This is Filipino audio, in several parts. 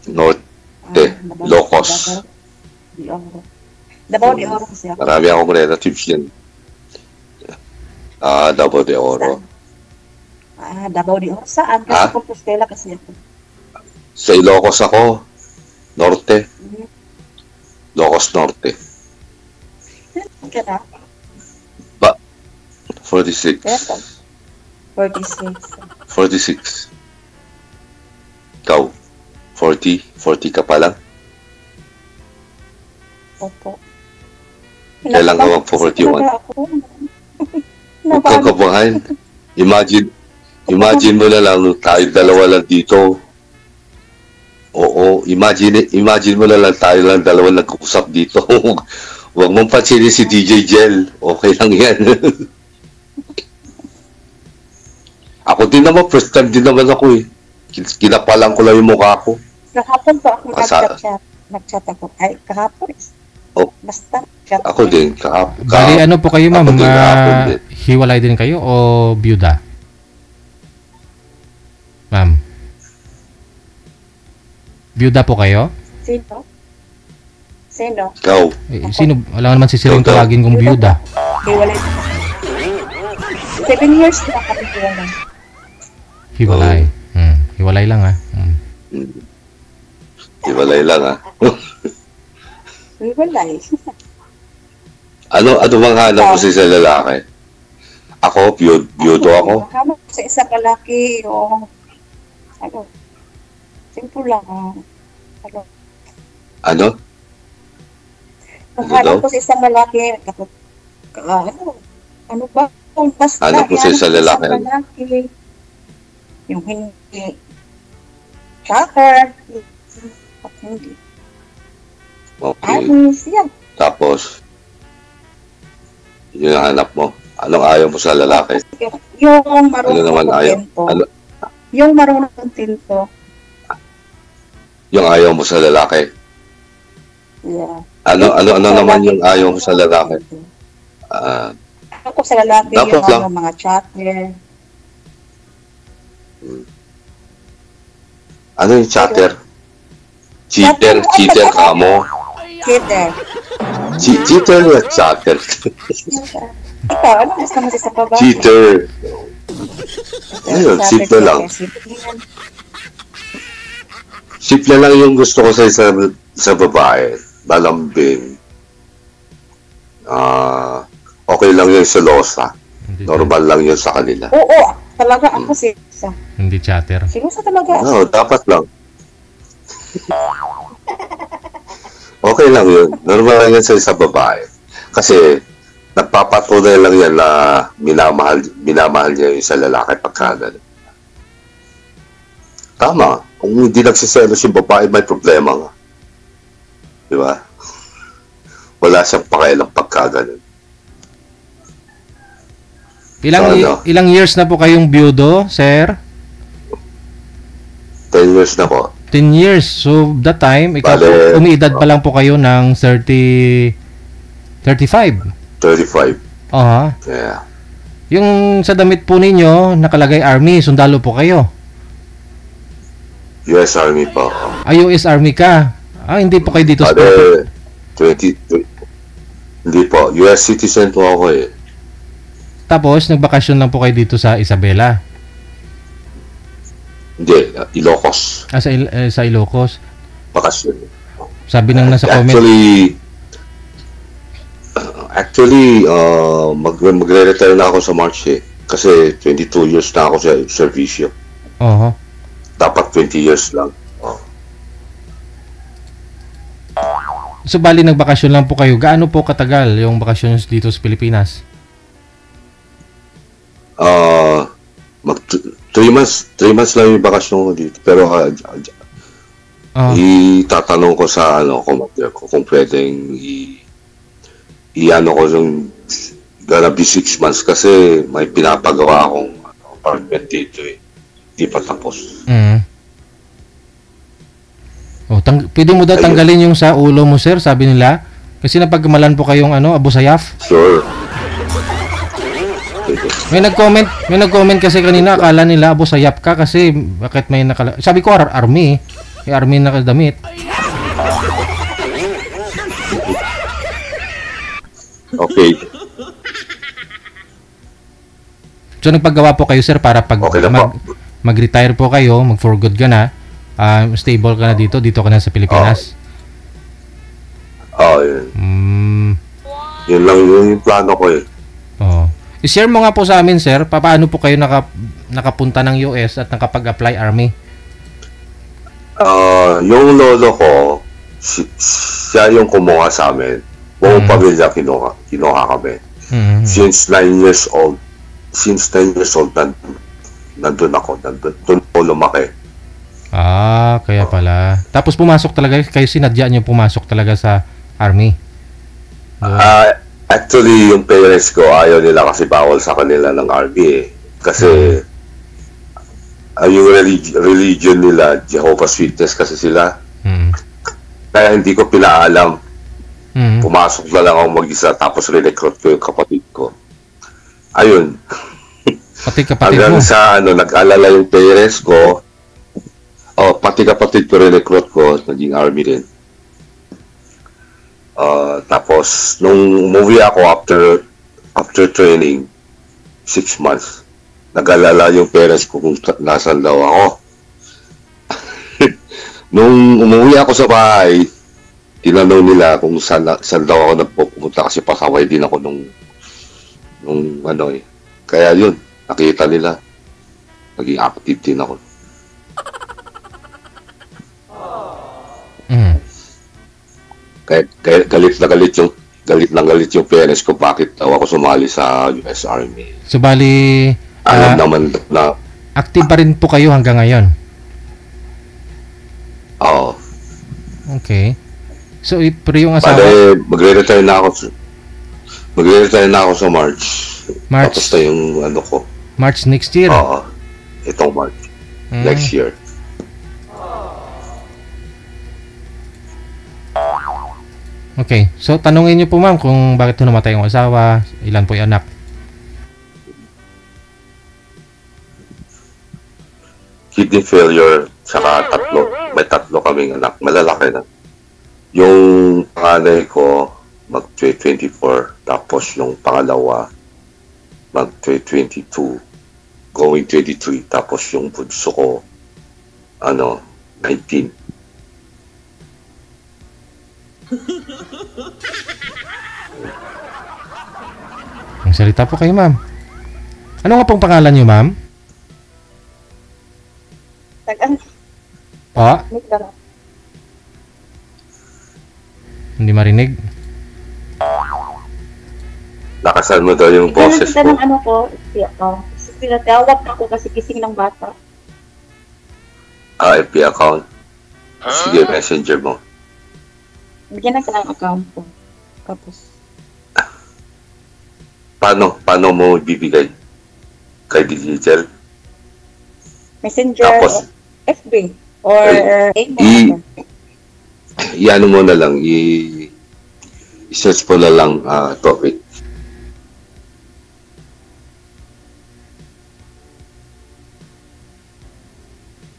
Norte, Ilocos. Davao de Oro kasi ako. Marami akong relatives yan. Davao de Oro. Davao de Oro. Saan? Kasi Compostela kasi ako. Sa Ilocos ako. Norte. Ilocos Norte. Ka na? 46. 46. 46. Ikaw? 40? 40 ka pa lang? Opo. Kailan ka mag-41? Huwag kang kabahan. Imagine mo na lang, tayo dalawa lang dito. Oo, imagine mo na lang tayo lang dalawa nag-usap dito. Huwag mong pansinin si DJ Jel. Okay lang yan. Ako din naman, first time din naman ako eh. Kinapalan ko lang yung mukha ko. Kahapon po ako nag-chat ako. Ay, kahapon. Oh. Basta. Chat ako din, kahapon. Bali, ano po kayo ma'am? Hiwalay din kayo o byuda? Ma'am. Byuda po kayo? Sino? Ikaw. Sino? Wala naman si Siring tawagin kong byuda. Hiwalay. 7 years na kami hiwalay. Hiwalay. Hiwalay lang ha. Hiwalay lang ha. Hiwalay. Ano bang hanap mo sa lalaki? Ako, byudo ako. Hanap sa isang lalaki o simple lang. Ano? Hanap ko sa isang lalaki. Ano ba? Basta, hanap mo sa isang lalaki. Yung hindi shocker. Hindi. Okay. Siya. Tapos, yun ang hanap mo. Anong ayaw mo sa lalaki? Yung marunong ano naman ayaw? Yung marunong kontento. Yung ayaw mo sa lalaki? Yeah. Ano naman yung ayaw mo sa lalaki? Ako sa lalaki, yung mga chatter. Ano yung chatter? Cheater ka mo? Cheater. Cheater o chatter? Ikaw, ano gusto mo sa babae? Cheater. Ayun, simple lang. Simple lang yung gusto ko sa babae. Malambing. Okay lang yun sa losa. Normal lang yun sa kanila. Oo, talaga ako siya. Hindi chatter. Sinusa talaga. No, dapat lang. Okay lang yun. Normal lang yun sa babae. Kasi, nagpapatunay lang yan na minamahal niya yung sa lalaki pagka gano'n. Tama. Kung hindi nagsiselos yung babae, may problema nga. Di ba? Wala siyang pakialam pagka gano'n. Ilang years na po kayong byudo, sir? 10 years na po. 10 years. So, that time, umiidad pa lang po kayo ng 35. 35. Yeah. Yung sa damit po ninyo, nakalagay Army, sundalo po kayo. US Army po. US Army ka? Hindi po kayo dito sa... Hindi po. US citizen po ako eh. Tapos, nagbakasyon lang po kayo dito sa Isabela? Hindi, Ilocos. Sa Ilocos? Bakasyon. Sabi nang nasa comment. Actually, magre-retire na ako sa March eh. Kasi 22 years na ako sa servisyo. Dapat 20 years lang. So, bali nagbakasyon lang po kayo. Gaano po katagal yung bakasyon dito sa Pilipinas? 3 months lang yung bakasyon ko dito. Pero itatanong ko sa commander ko kung pwedeng i-ano ko yung gonna be 6 months kasi may pinapagawa akong apartment dito eh. Di pa tapos. Pwede mo daw tanggalin yung sa ulo mo, sir, sabi nila. Kasi napagmalan po kayong Abu Sayyaf. Sure. May nag-comment kasi kanina, akala nila Abu Sayyaf ka kasi bakit may sabi ko Army. Army na damit. Okay. So nagpagawa po kayo, sir, para pag Okay lang po. mag-retire po kayo, mag-for good ka na, stable ka na dito ka na sa Pilipinas. Yun. Mm, Yun lang yung plano ko eh. oh. I-share mo nga po sa amin, sir, paano po kayo nakapunta ng US at nakapag-apply Army? Yung lolo ko, siya yung kumuha sa amin. Buong pamilya kinuha kami. Mm. Since 9 years old, nandun ako. Doon po lumaki. Kaya pala. Tapos pumasok talaga, kayo sinadya nyo pumasok talaga sa Army? Actually, yung parents ko, ayaw nila kasi bawal sa kanila ng Army eh. Kasi, yung religion nila, Jehovah's Witness kasi sila. Mm. Kaya hindi ko pinaalam. Mm. Pumasok na lang ako mag-isa, tapos re-recruit ko yung kapatid ko. Ayun. Pati kapatid Hanggang mo? sa nag-alala yung parents ko, pati kapatid ko re-recruit ko, naging Army din. Tapos, nung umuwi ako after training, 6 months, nag-alala yung parents ko kung nasan daw ako. Nung umuwi ako sa bahay, tinanong nila kung saan daw ako nagpupunta kasi pasaway din ako nung Kaya yun, nakita nila. Naging active din ako. Mm. Kaya galit na galit yung parents ko bakit daw ako sumali sa US Army. So bali, Alam naman na, active pa rin po kayo hanggang ngayon? Okay. So, pero yung asawa? magre-retire na ako sa March. March? Tapos na yung ko. March next year? Oo. Itong March. Next year. Okay. So, tanungin niyo po, ma'am, kung bakit namatay yung asawa, ilan po yung anak? Kidney failure, saka may tatlo kaming anak. Malalaki na. Yung panganay ko, mag-24. Tapos yung pangalawa, mag-22. Going 23. Tapos yung bunso ko, 19. Ang salita po kayo, ma'am. Ano nga pong pangalan niyo, ma'am? Hindi marinig. Lakasan mo daw yung boses Kita mo. ng ko, tinatawag ako kasi gising ng bata. FB account. Sige, messenger mo. Bigyan na ka ng account ko. Tapos, Paano mo ibibigay? Kay digital? Messenger, Tapos, FB, or i-ano mo na lang, i-search mo na lang topic.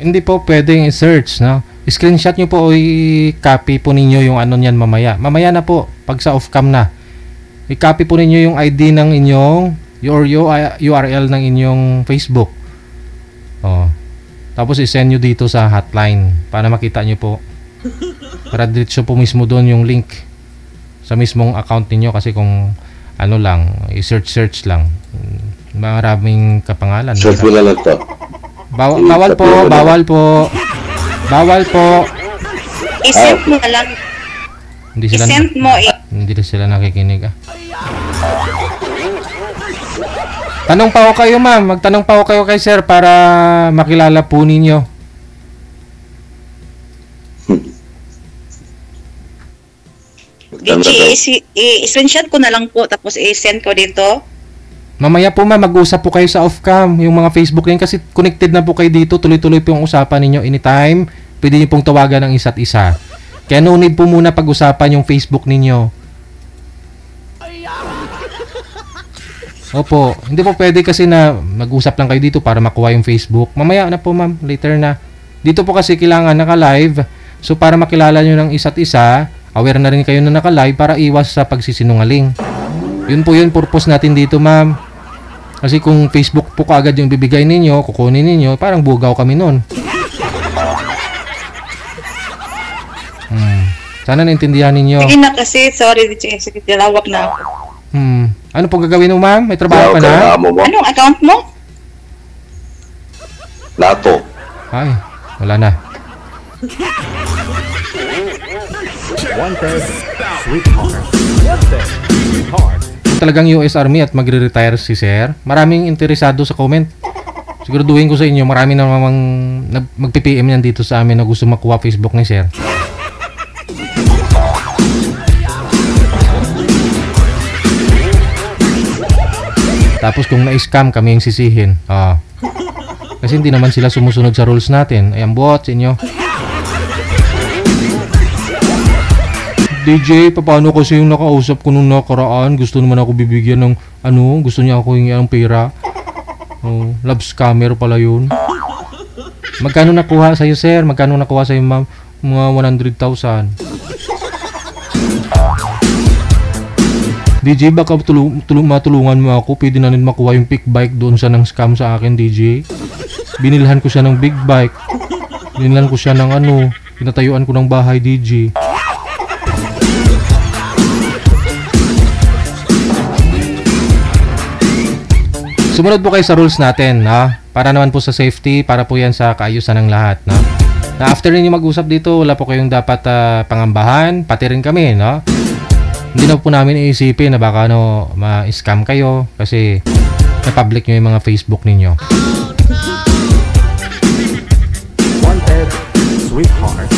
Hindi po pwedeng i-search, no? I-screenshot nyo po o i-copy po ninyo yung ano niyan mamaya. Mamaya na po, pag sa off-cam na. I-copy po ninyo yung ID ng inyong, your URL ng inyong Facebook. Tapos i-send nyo dito sa hotline para makita nyo po. Para diretso po mismo doon yung link sa mismong account niyo kasi kung ano lang, i-search lang. Maraming kapangalan. Search mo na lang to. Bawal po. I-send mo na lang. I-send mo Hindi sila nakikinig Tanong pa ako kayo, ma'am. Magtanong pa ako kayo kay sir para makilala po ninyo. I-screenshot ko na lang po tapos i-send ko dito. Mamaya po, ma'am, mag-usap po kayo sa off-cam. Yung mga Facebook yan kasi connected na po kayo dito. Tuloy-tuloy po yung usapan ninyo anytime. Pwede niyo pong tawagan ng isa't isa. Kaya no need po muna pag-usapan yung Facebook ninyo. Opo, hindi po pwede kasi na mag-usap lang kayo dito para makuha yung Facebook. Mamaya na po, ma'am, later na. Dito po kasi kailangan naka-live. So para makilala nyo ng isa't isa, aware na rin kayo na naka-live para iwas sa pagsisinungaling. Yun po yun, purpose natin dito, ma'am. Kasi kung Facebook po kaagad yung bibigay ninyo, kukunin ninyo, parang bugaw kami nun. Sana naintindihan ninyo. Sige na kasi, sorry, sige, dalawak na ako. Ano po gagawin mo, ma'am? May trabaho ka na? Anong account mo? Lato. Ay, wala na. Wanted, sweetheart. Wanted, sweetheart. Kung talagang US Army at magre-retire si Sir, maraming interesado sa comment. Siguraduhin ko sa inyo, marami na namang mag-PPM yan dito sa amin na gusto makuha Facebook ni Sir. Tapos kung na-scam, kami yung sisihin. Kasi hindi naman sila sumusunod sa rules natin. Ayan, bot sa inyo. DJ, paano kasi yung nakausap ko nung nakaraan? Gusto naman ako bibigyan ng gusto niya ako yung pera. Love scammer pala yun. Magkano nakuha sa'yo, sir? Magkano nakuha sa'yo, ma'am? Mga 100,000. DJ, baka matulungan mo ako. Pwede na rin makuha yung pick bike doon sa nang scam sa akin, DJ. Binilhan ko siya ng big bike. Binilhan ko siya ng pinatayuan ko ng bahay, DJ. Sumunod po kayo sa rules natin, ha? Para naman po sa safety, para po yan sa kaayusan ng lahat, no? Na after ninyo mag-usap dito, wala po kayong dapat pangambahan, pati rin kami, no? Hindi na po namin iisipin na baka ma-scam kayo kasi na-public nyo yung mga Facebook ninyo. Wanted, sweetheart.